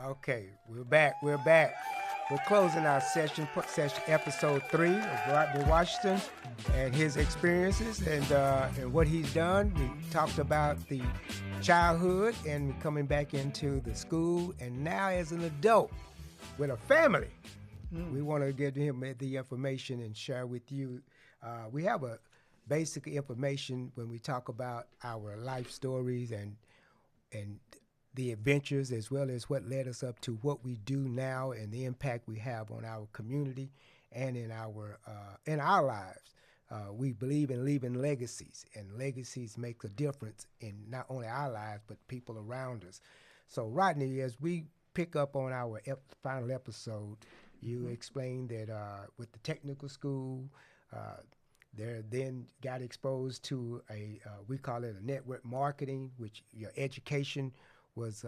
Okay, we're back. We're back. We're closing our session episode 3 of Rodney Washington and his experiences and what he's done. We talked about the childhood and coming back into the school, and now as an adult with a family. We want to get him the information and share with you. We have a basic information when we talk about our life stories and the adventures, as well as what led us up to what we do now and the impact we have on our community and in our lives. We believe in leaving legacies, and legacies make a difference in not only our lives but people around us. So, Rodney, as we pick up on our final episode, you explained that with the technical school, they then got exposed to we call it a network marketing, which your education was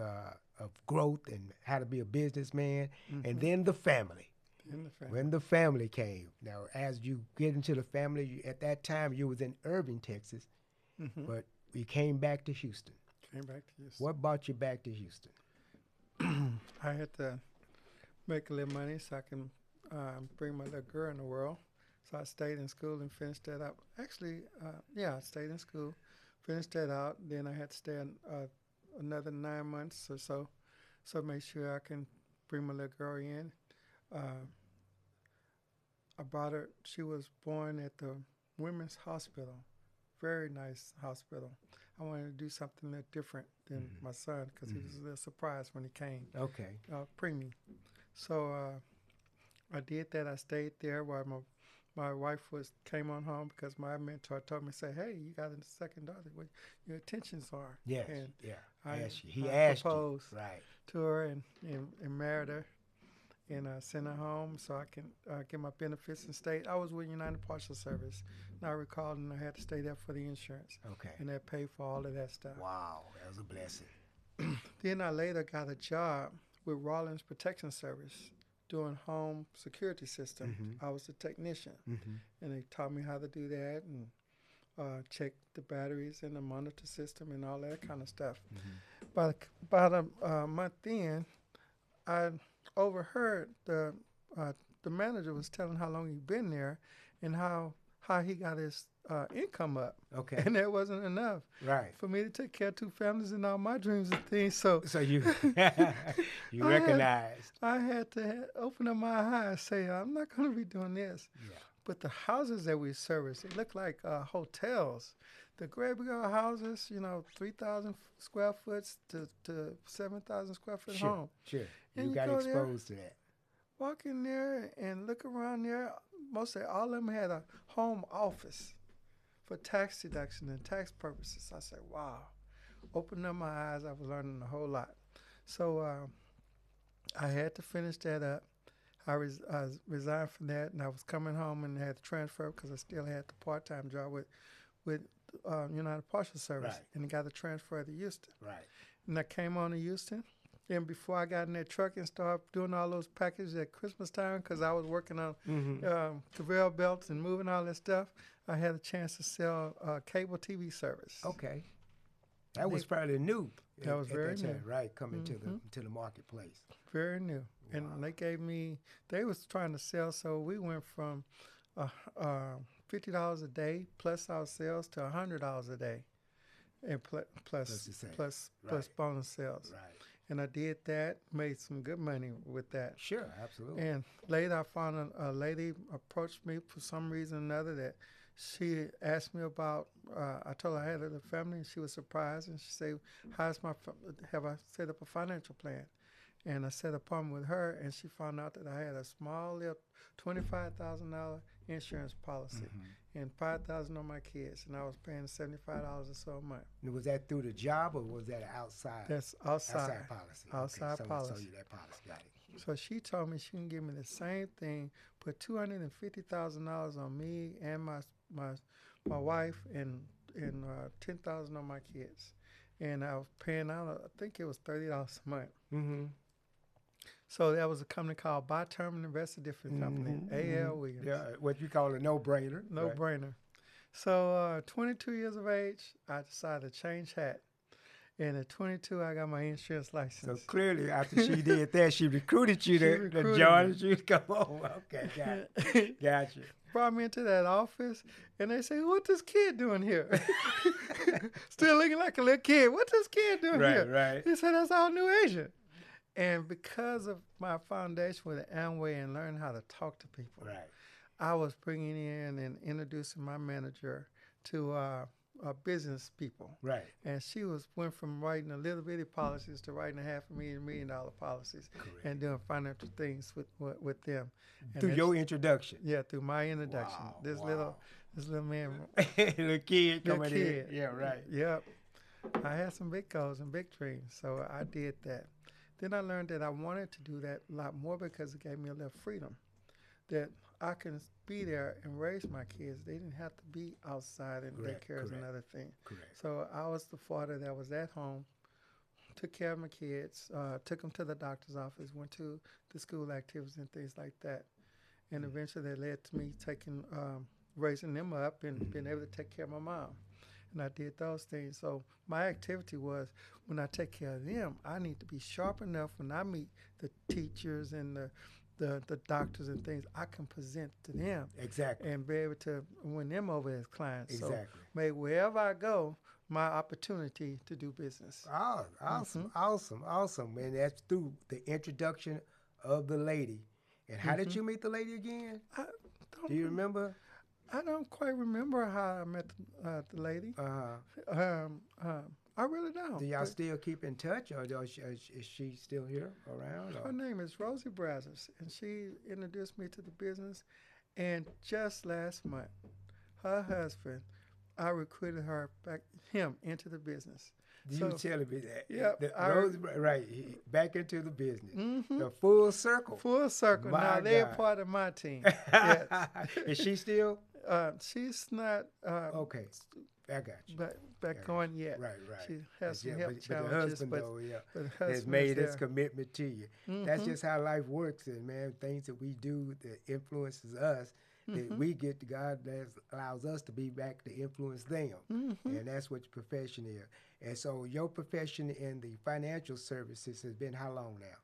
of growth and how to be a businessman, and then the family. When the family came. Now, as you get into the family, at that time you was in Irving, Texas, but you came back to Houston. Came back to Houston. What brought you back to Houston? I had to make a little money so I can bring my little girl in the world. So I stayed in school and finished that up. Actually, I stayed in school, finished that out. Then I had to stay another 9 months or so, make sure I can bring my little girl in. I brought her. She was born at the Women's Hospital, very nice hospital. I wanted to do something a little different than my son because he was a little surprised when he came. Okay. Preemie. So I did that. I stayed there while my wife came on home because my mentor told me, say, hey, you got a second daughter. What your intentions are. Yes. And He I asked proposed you. Right. to her and married her and sent her home so I can get my benefits and stay. I was with United Parcel Service. And I recalled, and I had to stay there for the insurance. Okay. And that paid for all of that stuff. Wow, that was a blessing. Then I later got a job with Rollins Protection Service doing home security system. I was a technician, and they taught me how to do that and check the batteries and the monitor system and all that kind of stuff. About a month in, I overheard the manager was telling how long he'd been there and how he got his income up. Okay. And that wasn't enough. Right. For me to take care of 2 families and all my dreams and things. So you you recognized. I had to open up my eyes, say, I'm not going to be doing this. Yeah. But the houses that we service, they look like hotels. The great big old houses, 3,000 square foot to 7,000 square foot home. Sure. And You got go exposed to that. Walk in there and look around there. Mostly all of them had a home office for tax deduction and tax purposes. I said, wow. Opened up my eyes. I was learning a whole lot. So I had to finish that up. I resigned from that, and I was coming home and had to transfer because I still had the part-time job with United Parcel Service, Right. and I got to transfer to Houston. Right. And I came on to Houston. And before I got in that truck and started doing all those packages at Christmas time, because I was working on conveyor belts and moving all that stuff, I had a chance to sell cable TV service. Okay. That was fairly new. That was very that time, new. right? Coming to the marketplace. Very new. Wow. And they was trying to sell, so we went from $50 a day plus our sales to $100 a day, and plus bonus sales. Right. And I did that, made some good money with that. Sure, absolutely. And later I found a lady approached me for some reason or another that she asked me about, I told her I had a family, and she was surprised, and she said, have I set up a financial plan? And I set an appointment with her, and she found out that I had a small little $25,000 insurance policy and $5,000 on my kids, and I was paying $75 or so a month. And was that through the job, or was that outside? That's outside. Outside policy. Outside okay, policy. So you that policy, got it. So she told me she can give me the same thing, put $250,000 on me and my wife, and $10,000 on my kids, and I was paying out. I think it was $30 a month. So that was a company called By Term Investor Different Company, A.L. Williams. Yeah, what you call a no-brainer. No-brainer. So 22 years of age, I decided to change hat And at 22, I got my insurance license. So clearly, after she did that, she recruited you to join you to come on. Okay, gotcha. Brought me into that office, and they say, "What this kid doing here?" Still looking like a little kid. What this kid doing here? Right. He said, "That's our new agent." And because of my foundation with Amway and learning how to talk to people, I was bringing in and introducing my manager to business people. Right. And she went from writing a little bitty policies to writing $500,000 $1 million policies. Correct. And doing financial things with them. And through your introduction. Yeah, through my introduction. Wow, this little man, little kid coming in. Yeah, right. Yep. I had some big goals and big dreams, so I did that. Then I learned that I wanted to do that a lot more because it gave me a little freedom. That I can be there and raise my kids. They didn't have to be outside, and daycare is another thing. Correct. So I was the father that was at home, took care of my kids, took them to the doctor's office, went to the school activities and things like that. And eventually that led to me raising them up and being able to take care of my mom. And I did those things. So my activity was, when I take care of them, I need to be sharp enough when I meet the teachers and the doctors and things, I can present to them. Exactly. And be able to win them over as clients. Exactly. So may wherever I go, my opportunity to do business. Oh, awesome. And that's through the introduction of the lady. And how did you meet the lady again? Do you remember? I don't quite remember how I met the lady. I really don't. Do y'all still keep in touch, or is she still here around? Or? Her name is Rosie Brazos, and she introduced me to the business. And just last month, her husband, I recruited him into the business. You were telling me that. Yeah. Back into the business. Mm-hmm. The full circle. Full circle. Now they're part of my team. Yes. Is she still? She's not. Okay. I got you. Back going yet. Right. She has some health but challenges. The husband, but has made his commitment to you. Mm-hmm. That's just how life works. And, man, things that we do that influences us, that we get to God that allows us to be back to influence them. Mm-hmm. And that's what your profession is. And so your profession in the financial services has been how long now?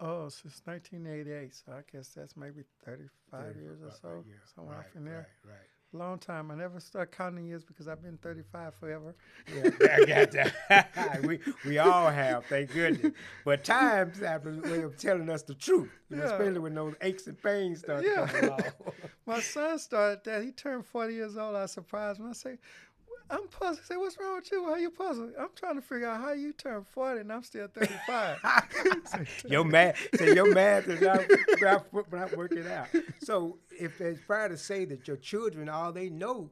Oh, since 1988. So I guess that's maybe 35 years or so. Somewhere off in there. Right. Long time. I never start counting years because I've been 35 forever. Yeah, I got that. we all have, thank goodness. But time's after way of telling us the truth, especially when those aches and pains start coming along. My son started that. He turned 40 years old. I surprised him. I say, I'm puzzled. I say, what's wrong with you? Why are you puzzled? I'm trying to figure out how you turned 40 and I'm still 35. Your math is not working out. So if it's fair to say that your children, all they know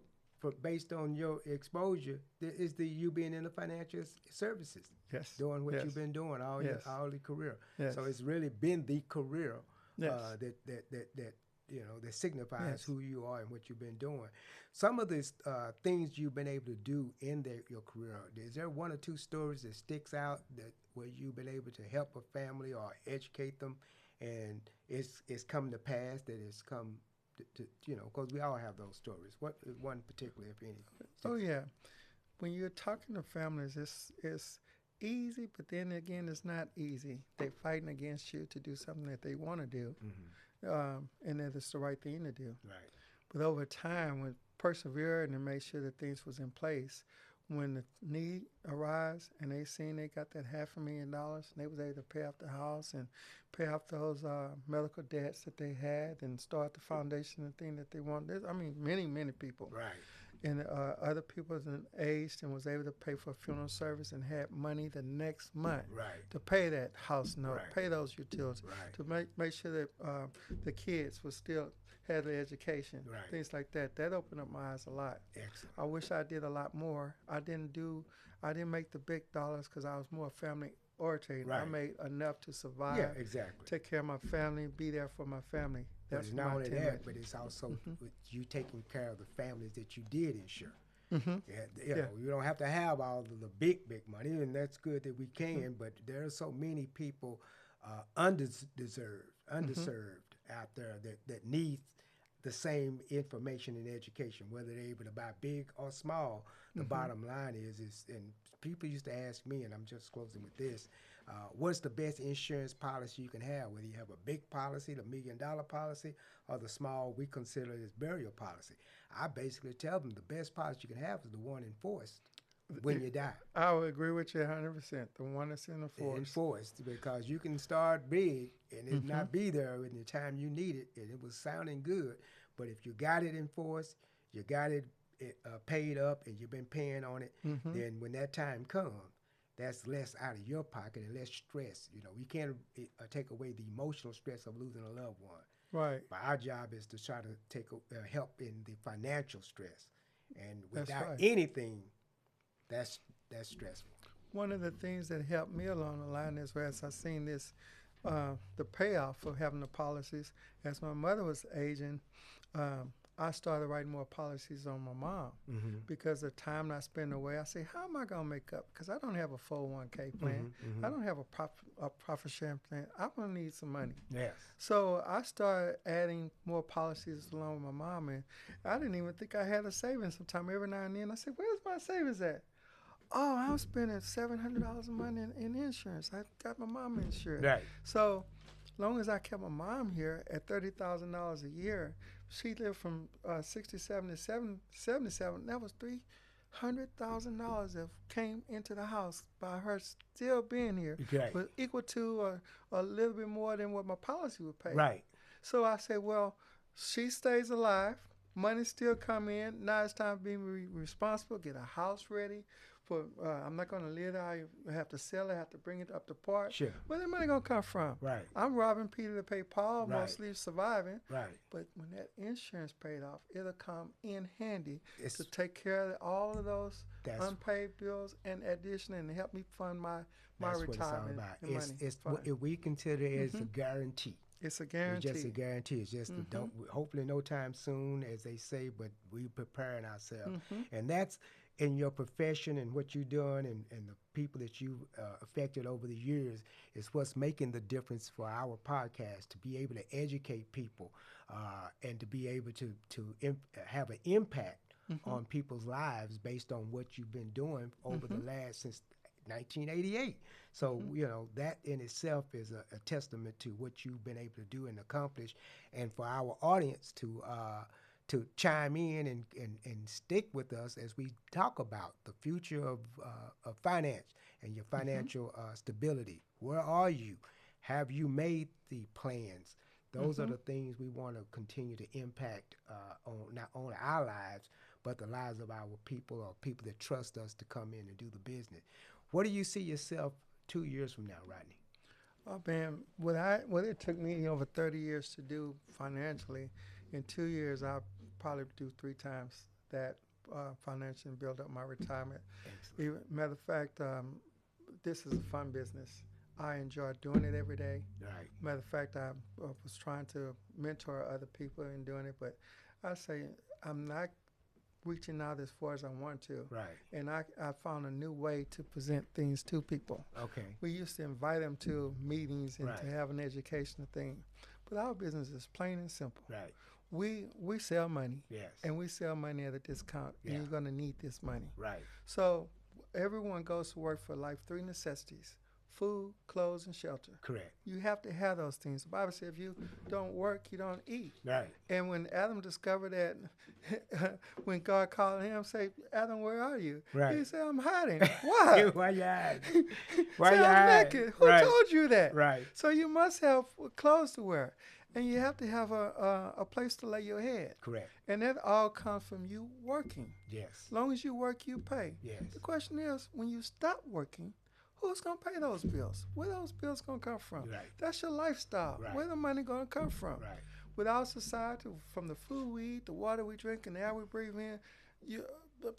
based on your exposure is you being in the financial services. Yes. Doing what you've been doing all your career. Yes. So it's really been the career that signifies who you are and what you've been doing. Some of the things you've been able to do in your career, is there one or two stories that sticks out where you've been able to help a family or educate them, and it's come to pass, that it's come to because we all have those stories. What is one particular, if any? Oh yeah, when you're talking to families, it's easy, but then again, it's not easy. They're fighting against you to do something that they want to do. And that it's the right thing to do. Right. But over time, we persevered and made sure that things was in place. When the need arose and they seen they got that $500,000 and they was able to pay off the house and pay off those medical debts that they had and start the foundation and thing that they wanted. I mean, many people. Right. And other people was aged and was able to pay for a funeral service and had money the next month to pay that house note, pay those utilities, to make sure that the kids would still have their education, things like that. That opened up my eyes a lot. Excellent. I wish I did a lot more. I didn't make the big dollars because I was more family oriented. I made enough to survive. Yeah, exactly. Take care of my family, be there for my family. That's not only that, but it's also you taking care of the families that you did insure. You don't have to have all of the big money, and that's good that we can. But there are so many people underserved out there that need the same information and education, whether they're able to buy big or small. The bottom line is, and people used to ask me, and I'm just closing with this, what's the best insurance policy you can have? Whether you have a big policy, the $1 million policy, or the small, we consider as burial policy. I basically tell them the best policy you can have is the one enforced when you die. I would agree with you 100%. The one that's enforced. Enforced, because you can start big and it not be there in the time you need it, and it was sounding good. But if you got it enforced, you got it paid up, and you've been paying on it, then when that time comes, that's less out of your pocket and less stress. You know, we can't take away the emotional stress of losing a loved one. Right. But our job is to try to help in the financial stress. And without anything, that's stressful. One of the things that helped me along the line is as I seen this, the payoff for having the policies. As my mother was aging, I started writing more policies on my mom because the time I spend away, I say, how am I going to make up? Because I don't have a 401k plan. I don't have a profit sharing plan. I'm going to need some money. Yes. So I started adding more policies along with my mom, and I didn't even think I had a savings. Sometime every now and then I said, where's my savings at? Oh, I'm spending $700 a month in insurance. I got my mom insured. Right. So long as I kept my mom here at $30,000 a year, she lived from 67 to 77. That was $300,000 that came into the house by her still being here. Right. Was equal to or a little bit more than what my policy would pay. Right. So I said, well, she stays alive. Money still come in. Now it's time to be responsible, get a house ready. I'm not going to live there. I have to sell it. I have to bring it up to part. Sure. Where the money going to come from? Right. I'm robbing Peter to pay Paul, Right. mostly surviving. Right. But when that insurance paid off, it'll come in handy to take care of all of those unpaid bills and addition and help me fund my retirement. We consider it as a guarantee. It's a guarantee. It's just a guarantee. It's just hopefully no time soon, as they say, but we preparing ourselves. And that's in your profession and what you're doing and the people that you've affected over the years is what's making the difference for our podcast, to be able to educate people and to be able to have an impact on people's lives based on what you've been doing over the last, since 1988. So, you know, that in itself is a testament to what you've been able to do and accomplish. And for our audience to chime in and stick with us as we talk about the future of finance and your financial stability. Where are you? Have you made the plans? Those are the things we want to continue to impact on not only our lives, but the lives of our people or people that trust us to come in and do the business. What do you see yourself 2 years from now, Rodney? Oh, man, what it took me over 30 years to do financially, in 2 years, I'll probably do 3 times that financially and build up my retirement. Matter of fact, this is a fun business. I enjoy doing it every day. Right. Matter of fact, I was trying to mentor other people in doing it, but I say I'm not reaching out as far as I want to. Right. And I found a new way to present things to people. Okay. We used to invite them to meetings and Right. to have an educational thing. But our business is plain and simple. Right. We sell money. Yes. And we sell money at a discount. Yeah. And you're going to need this money. Right. So everyone goes to work for life 3 necessities: food, clothes, and shelter. Correct. You have to have those things. The Bible says if you don't work, you don't eat. Right. And when Adam discovered that, when God called him, say, Adam, where are you? Right. He said, I'm hiding. Why? Why you hiding? Why Say, you I'm hiding? naked. Who Right. told you that? Right. So you must have clothes to wear. And you have to have a place to lay your head. Correct. And that all comes from you working. Yes. As long as you work, you pay. Yes. The question is, when you stop working, who's going to pay those bills? Where those bills going to come from? Right. That's your lifestyle. Right. Where the money going to come from? Right. With our society, from the food we eat, the water we drink, and the air we breathe in,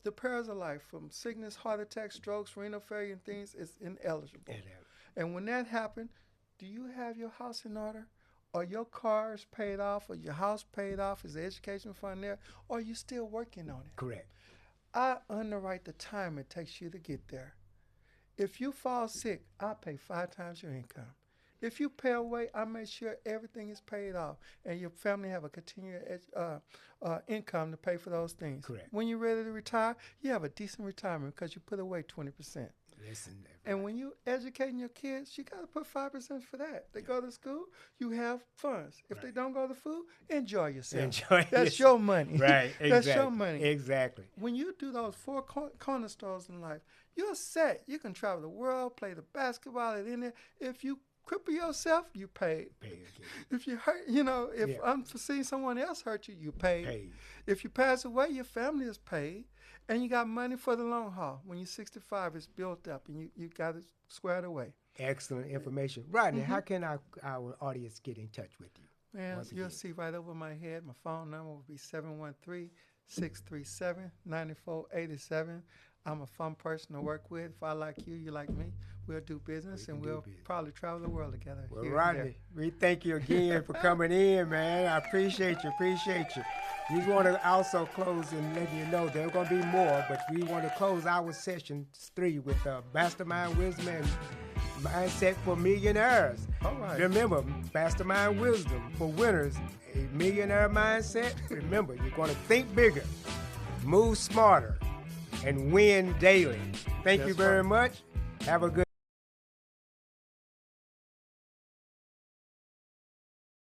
the perils of life, from sickness, heart attacks, strokes, renal failure, and things, is ineligible. And when that happens, do you have your house in order? Are your cars paid off? Or your house paid off? Is the education fund there? Or are you still working on it? Correct. I underwrite the time it takes you to get there. If you fall sick, I pay 5 times your income. If you pay away, I make sure everything is paid off, and your family have a continued income to pay for those things. Correct. When you're ready to retire, you have a decent retirement because you put away 20%. Listen, and when you educating your kids, you got to put 5% for that. They go to school, you have funds. If they don't go to school, enjoy yourself. That's your money. Right, exactly. That's your money. Exactly. When you do those four cornerstones in life, you're set. You can travel the world, play the basketball at any. If you cripple yourself, you paid. If you hurt, if unforeseen someone else hurt you, you paid. If you pass away, your family is paid. And you got money for the long haul. When you're 65, it's built up, and you got it squared away. Excellent information. Rodney, how can our audience get in touch with you? Man, you'll see right over my head. My phone number will be 713-637-9487. I'm a fun person to work with. If I like you, you like me, we'll do business, and we'll probably travel the world together. Well, Rodney, we thank you again for coming in, man. I appreciate you. We want to also close and let you know there are going to be more, but we want to close our session 3 with Mastermind Wisdom and Mindset for Millionaires. All right. Remember, Mastermind Wisdom for winners, a millionaire mindset. Remember, you're going to think bigger, move smarter, and win daily. Thank you very much. Have a good